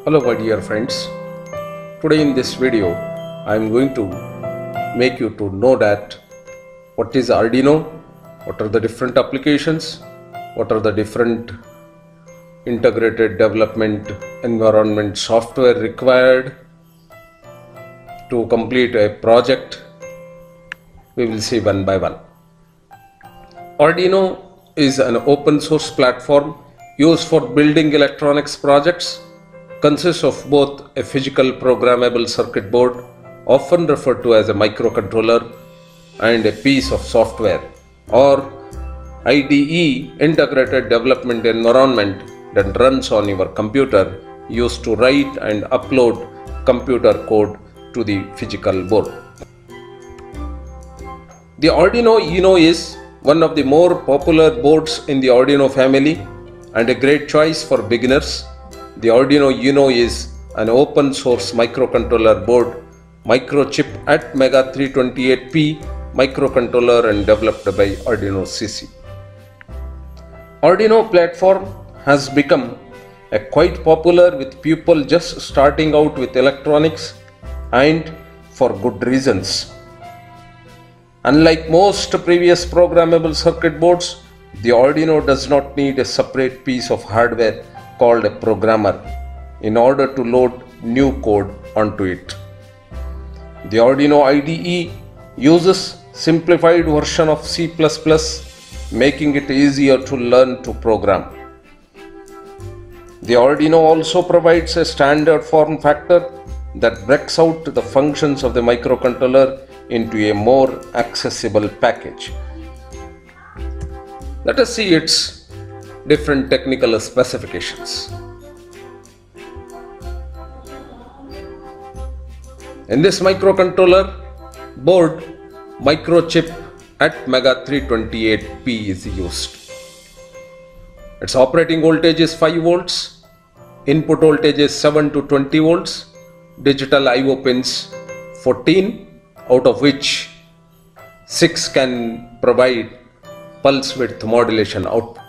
Hello my dear friends. Today in this video I am going to make you to know that what is Arduino, what are the different applications, what are the different integrated development environment software required to complete a project. We will see one by one. Arduino is an open source platform used for building electronics projects. Consists of both a physical programmable circuit board, often referred to as a microcontroller, and a piece of software or IDE, integrated development environment, that runs on your computer, used to write and upload computer code to the physical board. The Arduino Uno is one of the more popular boards in the Arduino family and a great choice for beginners. The Arduino Uno is an open source microcontroller board, microchip Atmega 328P microcontroller and developed by Arduino CC. Arduino platform has become quite popular with people just starting out with electronics, and for good reasons. Unlike most previous programmable circuit boards, the Arduino does not need a separate piece of hardware called a programmer in order to load new code onto it. The Arduino IDE uses simplified version of C++, making it easier to learn to program. The Arduino also provides a standard form factor that breaks out the functions of the microcontroller into a more accessible package. Let us see its different technical specifications. In this microcontroller board, microchip Atmega 328P is used. Its operating voltage is 5 volts, input voltage is 7 to 20 volts, digital I/O pins 14, out of which 6 can provide pulse width modulation output.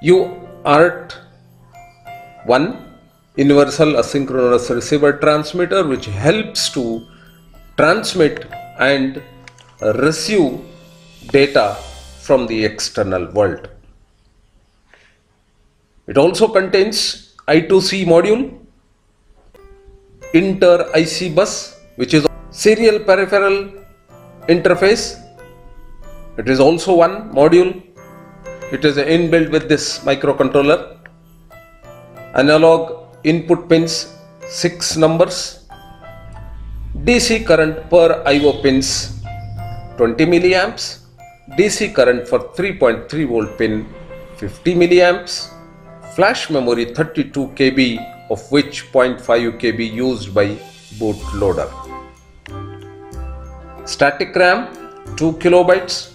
UART 1 universal asynchronous receiver transmitter, which helps to transmit and receive data from the external world. It also contains I2C module, inter IC bus, which is serial peripheral interface. It is also one module. It is inbuilt with this microcontroller. Analog input pins 6 numbers. DC current per I/O pins 20 milliamps. DC current for 3.3 volt pin 50 milliamps. Flash memory 32 KB, of which 0.5 KB used by bootloader. Static RAM 2 kilobytes.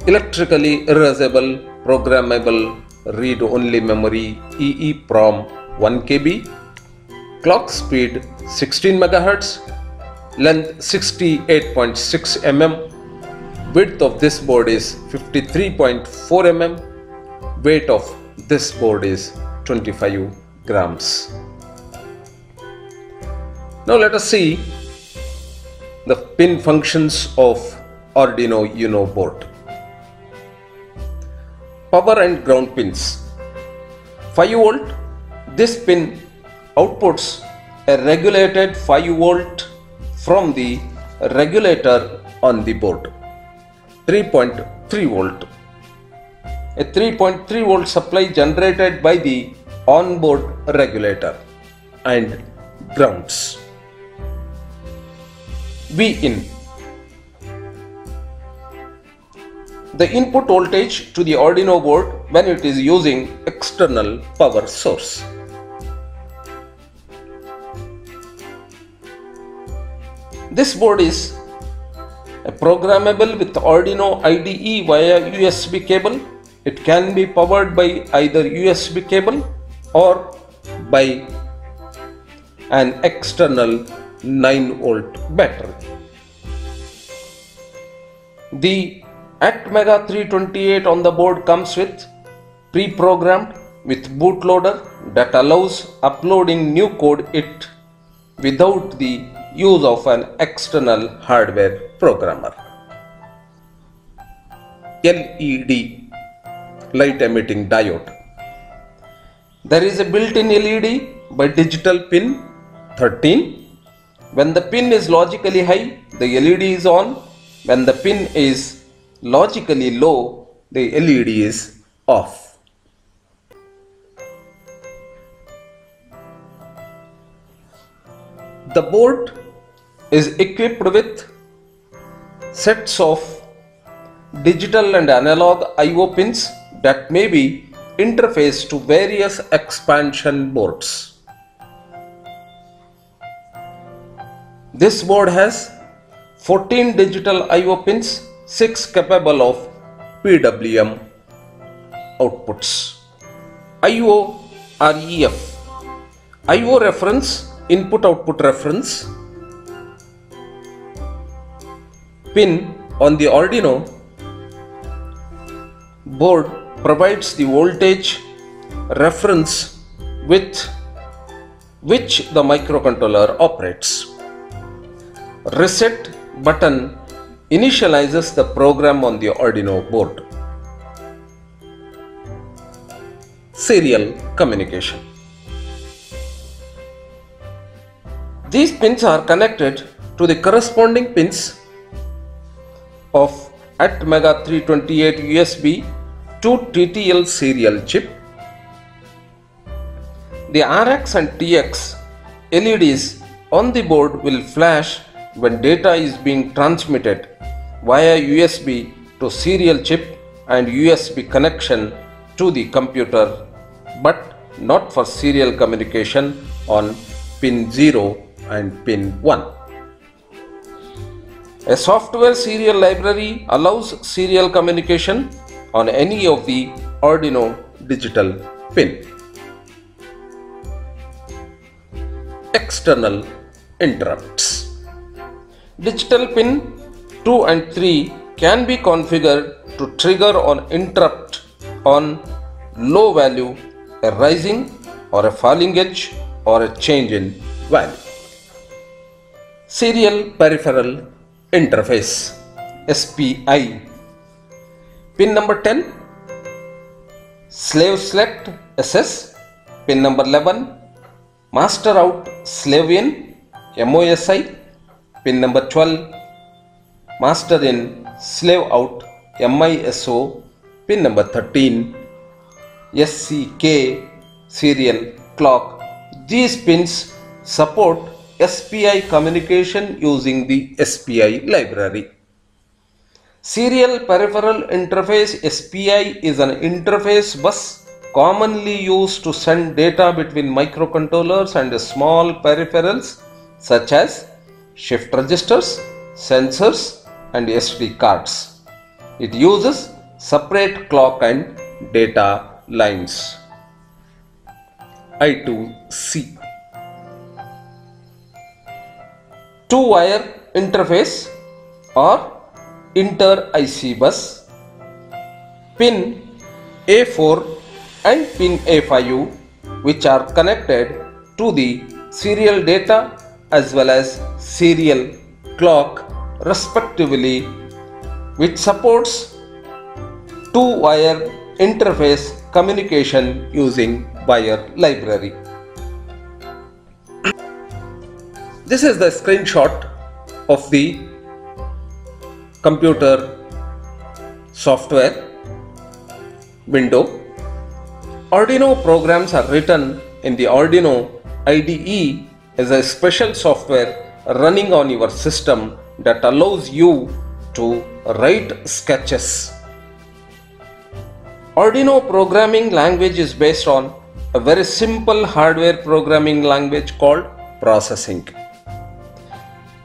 Electrically erasable programmable read-only memory EEPROM 1 KB. Clock speed 16 MHz. Length 68.6 mm. Width of this board is 53.4 mm. Weight of this board is 25 grams. Now let us see the pin functions of Arduino Uno board. Power and ground pins. 5 volt. This pin outputs a regulated 5 volt from the regulator on the board. 3.3 volt. A 3.3 volt supply generated by the onboard regulator, and grounds. Vin. The input voltage to the Arduino board when it is using external power source. This board is programmable with Arduino IDE via USB cable. It can be powered by either USB cable or by an external 9 volt battery. The Atmega 328 on the board comes with pre-programmed with bootloader that allows uploading new code it without the use of an external hardware programmer. LED, light emitting diode. There is a built-in LED by digital pin 13. When the pin is logically high, the LED is on. When the pin is logically low, the LED is off. The board is equipped with sets of digital and analog I/O pins that may be interfaced to various expansion boards. This board has 14 digital I/O pins, 6 capable of PWM outputs. I/O REF, I/O reference, input output reference pin on the Arduino board provides the voltage reference with which the microcontroller operates. Reset button initializes the program on the Arduino board. Serial communication. These pins are connected to the corresponding pins of ATmega328 USB to TTL serial chip. The RX and TX LEDs on the board will flash when data is being transmitted via USB to serial chip and USB connection to the computer, but not for serial communication on pin 0 and pin 1. A software serial library allows serial communication on any of the Arduino digital pin. External interrupts. Digital pin 2 and 3 can be configured to trigger an interrupt on low value, a rising or a falling edge, or a change in value. Serial Peripheral Interface SPI. Pin number 10, Slave Select SS. Pin number 11, Master Out Slave In MOSI. Pin number 12, Master In Slave Out MISO. Pin number 13, SCK Serial Clock. These pins support SPI communication using the SPI library. Serial Peripheral Interface SPI is an interface bus commonly used to send data between microcontrollers and small peripherals such as shift registers, sensors, and SD cards. It uses separate clock and data lines. I2C. Two-wire interface or inter-IC bus. Pin A4 and pin A5, which are connected to the serial data as well as serial clock respectively, which supports two-wire interface communication using wire library. This is the screenshot of the computer software window. Arduino programs are written in the Arduino IDE as a special software running on your system that allows you to write sketches. Arduino programming language is based on a very simple hardware programming language called processing,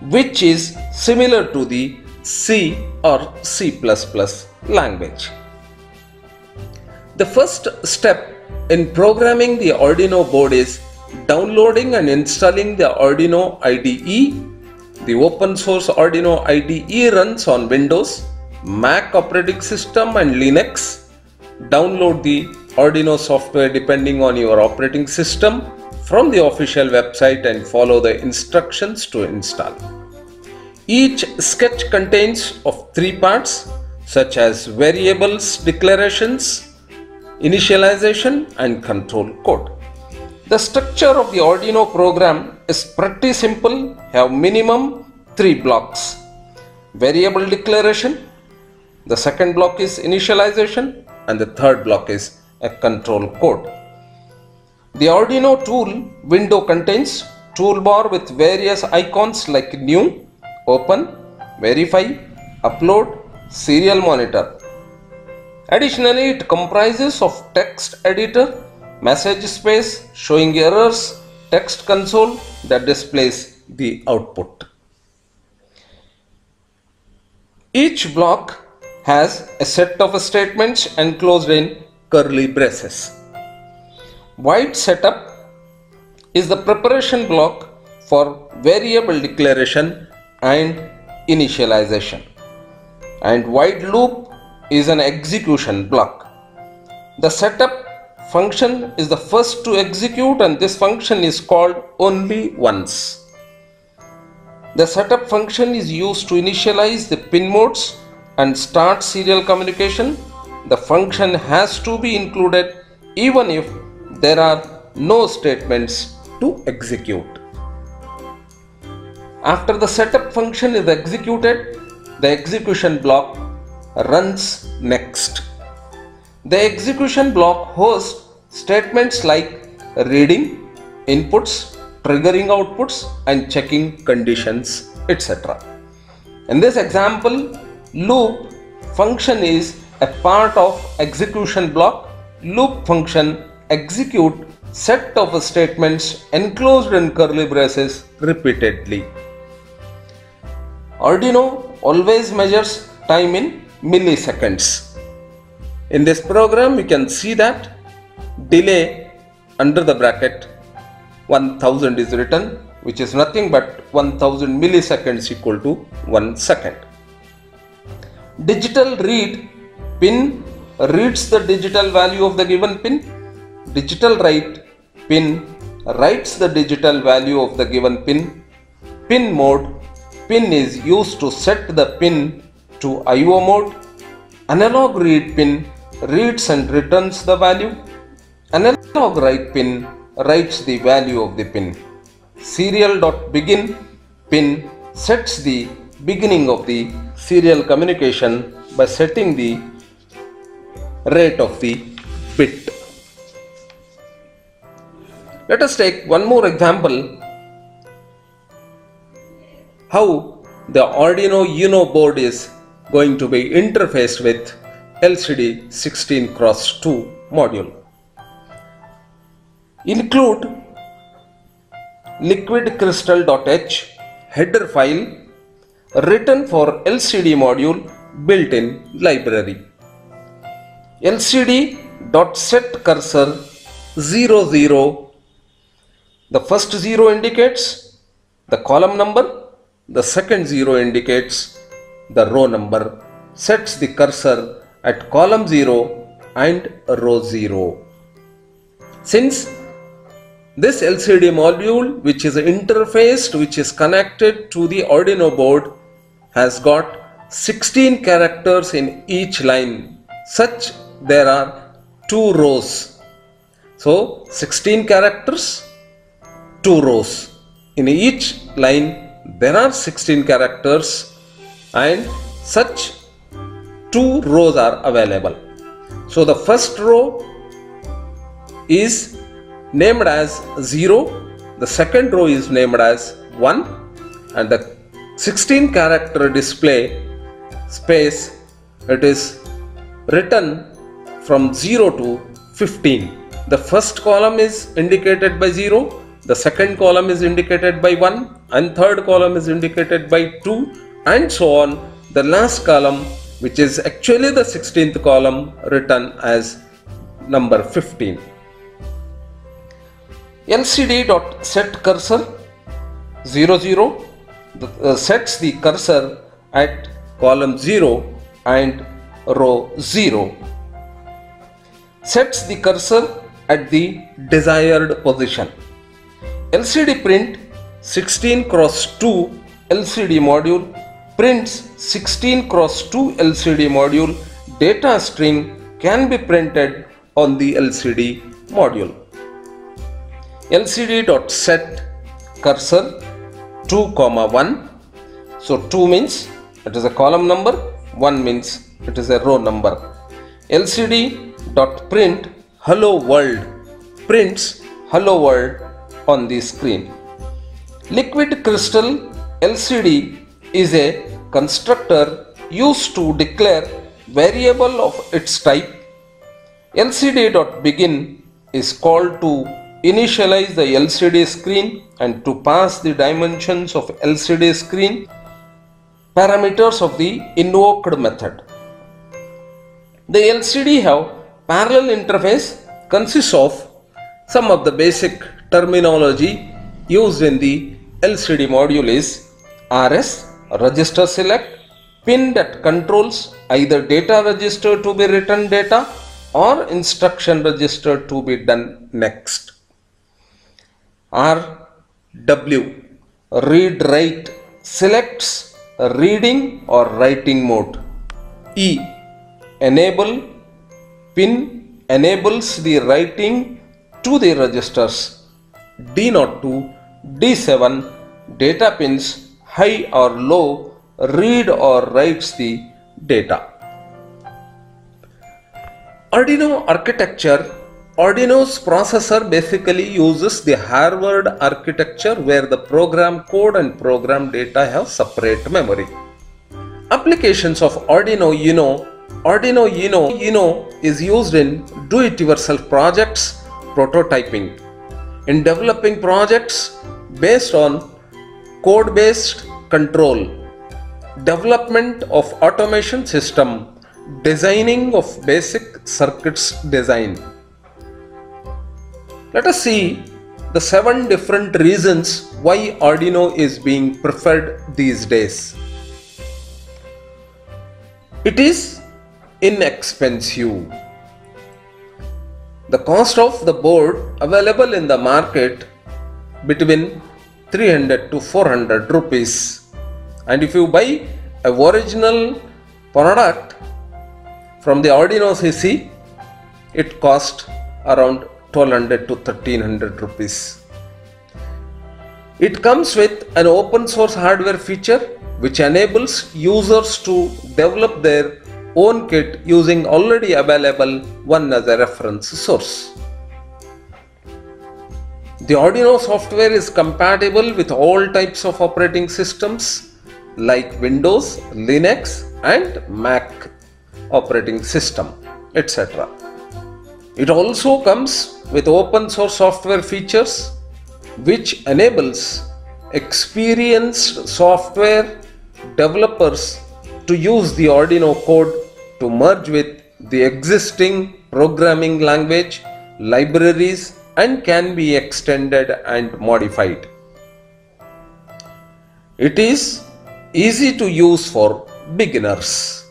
which is similar to the C or C++ language. The first step in programming the Arduino board is downloading and installing the Arduino IDE. The open source Arduino IDE runs on Windows, Mac operating system and Linux. Download the Arduino software depending on your operating system from the official website and follow the instructions to install. Each sketch contains of 3 parts such as variables declarations, initialization and control code. The structure of the Arduino program is pretty simple. Have minimum 3 blocks. Variable declaration, the second block is initialization and the third block is a control code. The Arduino tool window contains toolbar with various icons like new, open, verify, upload, serial monitor. Additionally, it comprises of text editor, message space showing errors, text console that displays the output. Each block has a set of statements enclosed in curly braces. Void setup is the preparation block for variable declaration and initialization, and void loop is an execution block. The setup function is the first to execute, and this function is called only once. The setup function is used to initialize the pin modes and start serial communication. The function has to be included even if there are no statements to execute. After the setup function is executed, the execution block runs next. The execution block hosts statements like reading inputs, triggering outputs and checking conditions, etc. In this example, loop function is a part of execution block. Loop function execute set of statements enclosed in curly braces repeatedly. Arduino always measures time in milliseconds. In this program, you can see that delay under the bracket 1000 is written, which is nothing but 1000 milliseconds equal to 1 second. Digital read pin reads the digital value of the given pin. Digital write pin writes the digital value of the given pin. Pin mode pin is used to set the pin to IO mode. Analog read pin reads and returns the value. Analog write pin writes the value of the pin. Serial.begin pin sets the beginning of the serial communication by setting the rate of the bit. Let us take one more example how the Arduino Uno board is going to be interfaced with LCD 16x2 module. Include liquidcrystal.h header file written for LCD module built-in library. LCD.setCursor 00. The first 0 indicates the column number, the second 0 indicates the row number. Sets the cursor at column 0 and row 0. Since this LCD module, which is interfaced, which is connected to the Arduino board, has got 16 characters in each line, such there are 2 rows. So 16 characters, 2 rows. In each line there are 16 characters and such 2 rows are available. So the first row is named as 0, the second row is named as 1, and the 16 character display space, it is written from 0 to 15. The first column is indicated by 0, the second column is indicated by 1 and third column is indicated by 2 and so on. The last column, which is actually the 16th column, written as number 15. LCD.setCursor 00 sets the cursor at column 0 and row 0. sets the cursor at the desired position. LCD print 16x2 LCD module prints 16x2 LCD module. Data string can be printed on the LCD module. LCD.set cursor 2,1. So 2 means it is a column number, 1 means it is a row number. LCD.print hello world prints hello world on the screen. Liquid crystal LCD is a constructor used to declare variable of its type. LCD.begin is called to initialize the LCD screen and to pass the dimensions of LCD screen parameters of the invoked method. The LCD have parallel interface consists of some of the basic terminology used in the LCD module is RS, register select, pin that controls either data register to be written data or instruction register to be done next. RW, read write, selects reading or writing mode. E, enable, pin enables the writing to the registers. D02, D7, data pins high or low read or writes the data. Arduino architecture. Arduino's processor basically uses the Harvard architecture where the program code and program data have separate memory. Applications of Arduino Uno. Arduino Uno is used in do-it-yourself projects, prototyping, in developing projects based on code-based control, development of automation system, designing of basic circuits design. Let us see the 7 different reasons why Arduino is being preferred these days. It is inexpensive. The cost of the board available in the market between 300 to 400 rupees, and if you buy a original product from the Arduino CC, it costs around 1200 to 1300 rupees. It comes with an open source hardware feature which enables users to develop their own kit using already available one as a reference source. The Arduino software is compatible with all types of operating systems like Windows, Linux and Mac operating system, etc. It also comes with open source software features which enables experienced software developers to use the Arduino code to merge with the existing programming language, libraries, and can be extended and modified. It is easy to use for beginners.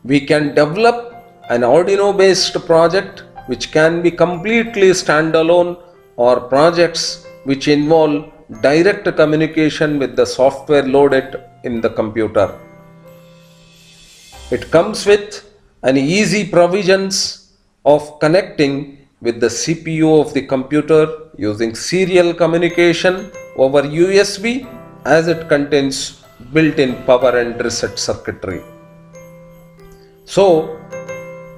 We can develop an Arduino based project which can be completely standalone or projects which involve direct communication with the software loaded in the computer. It comes with an easy provisions of connecting with the CPU of the computer using serial communication over USB as it contains built-in power and reset circuitry. So,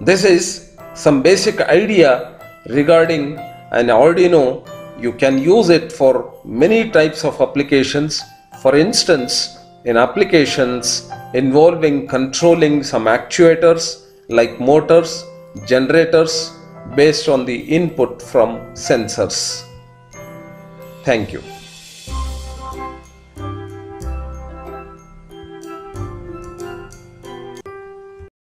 this is some basic idea regarding an Arduino. You can use it for many types of applications. For instance, in applications involving controlling some actuators like motors, generators based on the input from sensors. Thank you.